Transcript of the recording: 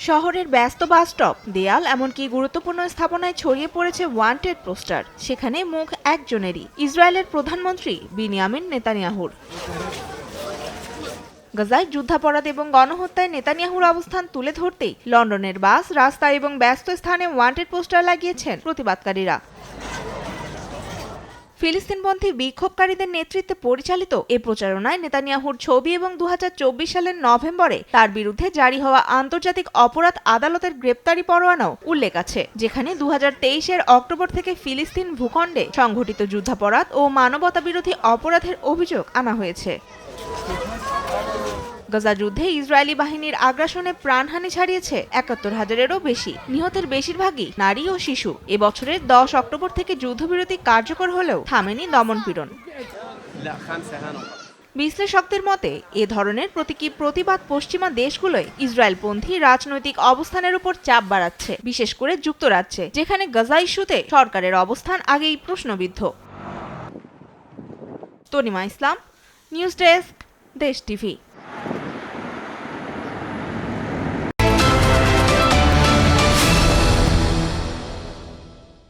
শহরের ব্যস্ত bus stop, দেয়াল এমনকি গুরুত্বপূর্ণ স্থাপনায় ছড়িয়ে পড়েছে ওয়ান্টেড পোস্টার। সেখানে মুখ একজনেরই, ইসরায়েলের প্রধানমন্ত্রী বিনিয়ামিন নেতানিয়াহুর। গাজায় যুদ্ধাপরাধ এবং গণহত্যায় নেতানিয়াহুর অবস্থান তুলে ধরতেই লন্ডনের বাস, রাস্তা এবং ব্যস্ত স্থানে ওয়ান্টেড পোস্টার লাগিয়েছেন প্রতিবাদকারীরা। ফিলিস্তিনপন্থী বিক্ষোভকারীদের নেতৃত্বে পরিচালিত এ প্রচারণায় নেতানিয়াহুর ছবি এবং ২০২৪ সালের নভেম্বরে তার বিরুদ্ধে জারি হওয়া আন্তর্জাতিক অপরাধ আদালতের গ্রেপ্তারি পরোয়ানাও উল্লেখ আছে, যেখানে ২০২৩-এর অক্টোবর থেকে ফিলিস্তিন ভূখণ্ডে সংঘটিত যুদ্ধাপরাধ ও মানবতাবিরোধী অপরাধের অভিযোগ আনা হয়েছে। গাজা যুদ্ধে ইসরায়েলি বাহিনীর আগ্রাসনে প্রাণহানি ছাড়িয়েছে ৭১,০০০-এরও বেশি। নিহতের বেশিরভাগই নারী ও শিশু। এবছরের ১০ অক্টোবর থেকে যুদ্ধবিরতি কার্যকর হলেও থামেনি দমনপীড়ন। বিশ্লেষকদের মতে, এ ধরনের প্রতীকী প্রতিবাদ পশ্চিমা দেশগুলোয় ইসরায়েলপন্থী রাজনৈতিক অবস্থানের উপর চাপ বাড়াচ্ছে, বিশেষ করে যুক্তরাজ্যে, যেখানে গাজা ইস্যুতে সরকারের অবস্থান আগেই প্রশ্নবিদ্ধ। তনিমা ইসলাম, নিউজ ডেস্ক, দেশ টিভি।